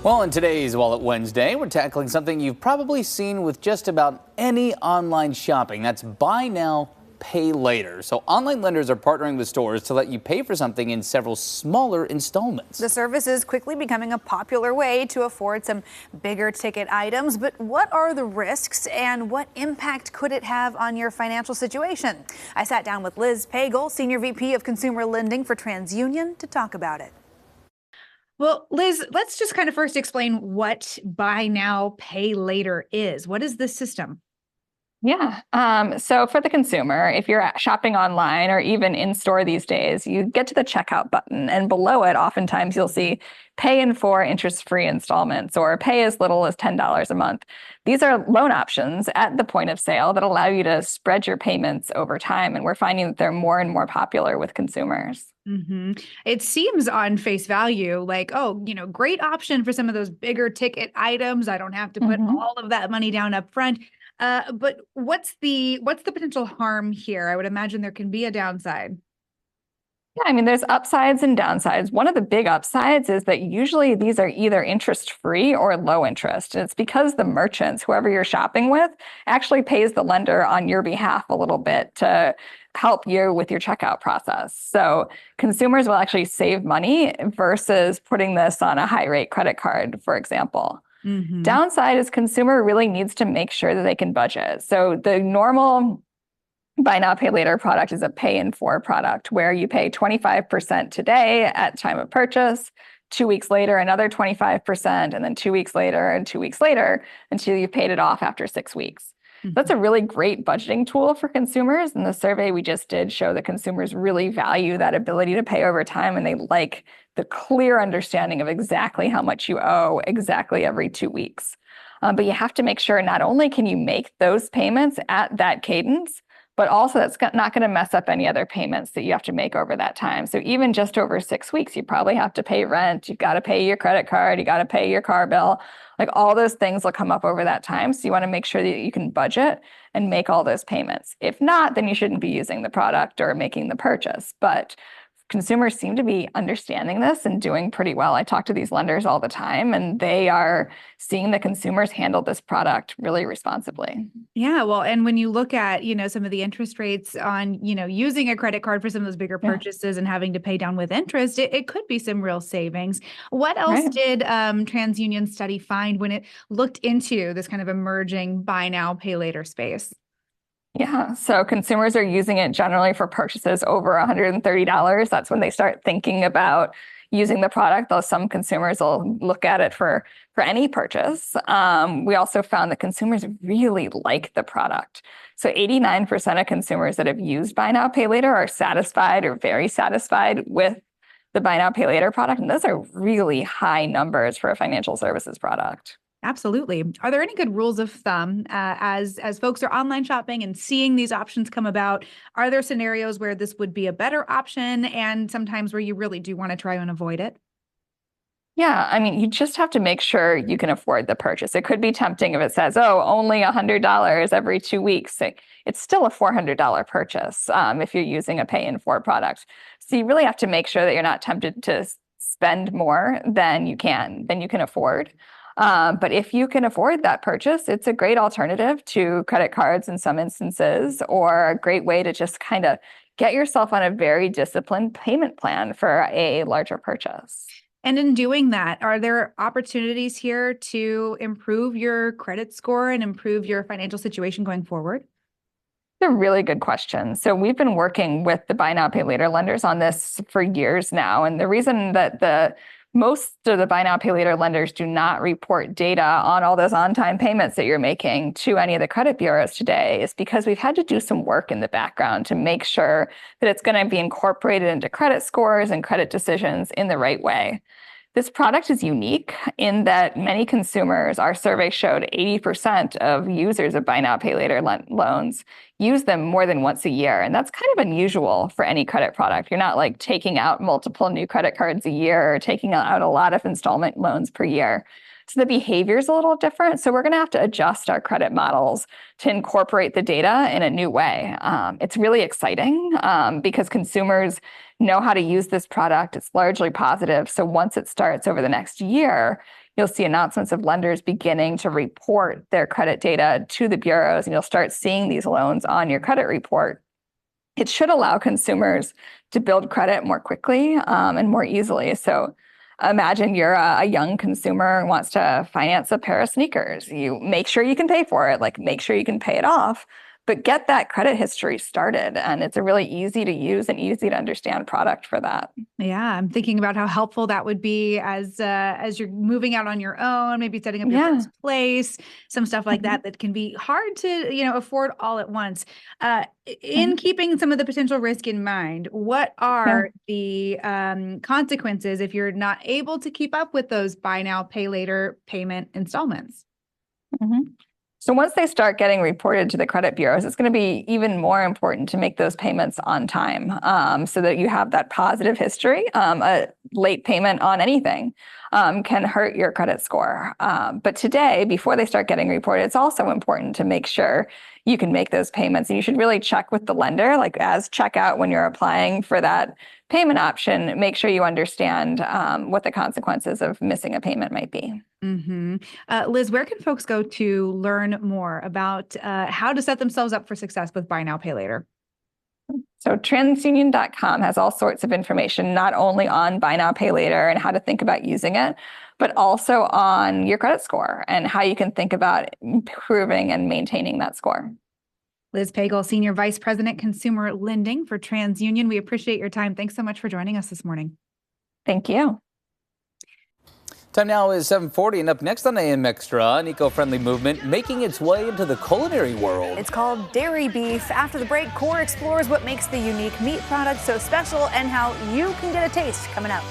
Well, in today's Wallet Wednesday, we're tackling something you've probably seen with just about any online shopping. That's buy now, pay later. So online lenders are partnering with stores to let you pay for something in several smaller installments. The service is quickly becoming a popular way to afford some bigger ticket items. But what are the risks and what impact could it have on your financial situation? I sat down with Liz Pagel, Senior VP of Consumer Lending for TransUnion, to talk about it. Well, Liz, let's just kind of first explain what buy now, pay later is. What is this system? Yeah. So for the consumer, if you're shopping online or even in store these days, you get to the checkout button, and below it, oftentimes you'll see pay in 4 interest-free installments or pay as little as $10 a month. These are loan options at the point of sale that allow you to spread your payments over time. And we're finding that they're more and more popular with consumers. Mm-hmm. It seems on face value like, oh, great option for some of those bigger ticket items. I don't have to put all of that money down up front. But what's the potential harm here? I would imagine there can be a downside. Yeah, I mean, there's upsides and downsides. One of the big upsides is that usually these are either interest-free or low interest. And it's because the merchants, whoever you're shopping with, actually pays the lender on your behalf a little bit to help you with your checkout process. So consumers will actually save money versus putting this on a high-rate credit card, for example. Mm-hmm. Downside is consumer really needs to make sure that they can budget. So the normal buy now, pay later product is a pay in 4 product where you pay 25% today at time of purchase, 2 weeks later, another 25%, and then 2 weeks later and 2 weeks later until you've paid it off after 6 weeks. Mm-hmm. That's a really great budgeting tool for consumers. And the survey we just did show that consumers really value that ability to pay over time, and they like the clear understanding of exactly how much you owe exactly every 2 weeks. But you have to make sure not only can you make those payments at that cadence, but also that's not going to mess up any other payments that you have to make over that time. So even just over 6 weeks, you probably have to pay rent, you've got to pay your credit card, you got to pay your car bill. Like all those things will come up over that time. So you want to make sure that you can budget and make all those payments. If not, then you shouldn't be using the product or making the purchase. But consumers seem to be understanding this and doing pretty well. I talk to these lenders all the time, and they are seeing the consumers handle this product really responsibly. Yeah, well, and when you look at, some of the interest rates on, using a credit card for some of those bigger purchases and having to pay down with interest, it could be some real savings. What else did TransUnion study find when it looked into this kind of emerging buy now, pay later space? Yeah, so consumers are using it generally for purchases over $130. That's when they start thinking about using the product, though some consumers will look at it for any purchase. We also found that consumers really like the product. So 89% of consumers that have used Buy Now, Pay Later are satisfied or very satisfied with the Buy Now, Pay Later product. And those are really high numbers for a financial services product. Absolutely. Are there any good rules of thumb as folks are online shopping and seeing these options come about? Are there scenarios where this would be a better option and sometimes where you really do want to try and avoid it? Yeah, I mean, you just have to make sure you can afford the purchase. It could be tempting if it says, oh, only $100 every 2 weeks. It's still a $400 purchase if you're using a pay in 4 product. So you really have to make sure that you're not tempted to spend more than you can afford. But if you can afford that purchase, it's a great alternative to credit cards in some instances, or a great way to just kind of get yourself on a very disciplined payment plan for a larger purchase. And in doing that, are there opportunities here to improve your credit score and improve your financial situation going forward? It's a really good question. So we've been working with the Buy Now, Pay Later lenders on this for years now. And the reason that most of the Buy Now, Pay Later lenders do not report data on all those on-time payments that you're making to any of the credit bureaus today is because we've had to do some work in the background to make sure that it's going to be incorporated into credit scores and credit decisions in the right way. This product is unique in that many consumers, our survey showed 80% of users of Buy Now, Pay Later loans use them more than once a year. And that's kind of unusual for any credit product. You're not like taking out multiple new credit cards a year or taking out a lot of installment loans per year. So the behavior is a little different. So we're going to have to adjust our credit models to incorporate the data in a new way. It's really exciting because consumers know how to use this product. It's largely positive. So once it starts over the next year, you'll see announcements of lenders beginning to report their credit data to the bureaus, and you'll start seeing these loans on your credit report. It should allow consumers to build credit more quickly and more easily. So imagine you're a young consumer who wants to finance a pair of sneakers. You make sure you can pay for it, like make sure you can pay it off, but get that credit history started. And it's a really easy to use and easy to understand product for that. Yeah, I'm thinking about how helpful that would be as you're moving out on your own, maybe setting up your first place, some stuff like that can be hard to, afford all at once. In keeping some of the potential risk in mind, what are the consequences if you're not able to keep up with those buy now, pay later payment installments? So once they start getting reported to the credit bureaus, it's going to be even more important to make those payments on time so that you have that positive history. A late payment on anything can hurt your credit score. But today, before they start getting reported, it's also important to make sure you can make those payments. And you should really check with the lender, like as checkout when you're applying for that payment option, make sure you understand what the consequences of missing a payment might be. Liz, where can folks go to learn more about how to set themselves up for success with buy now, pay later? So transunion.com has all sorts of information, not only on buy now, pay later and how to think about using it, but also on your credit score and how you can think about improving and maintaining that score. Liz Pagel, Senior Vice President, Consumer Lending for TransUnion. We appreciate your time. Thanks so much for joining us this morning. Thank you. Time now is 7:40, and up next on AM Extra, an eco-friendly movement making its way into the culinary world. It's called Dairy Beef. After the break, Core explores what makes the unique meat product so special and how you can get a taste coming up.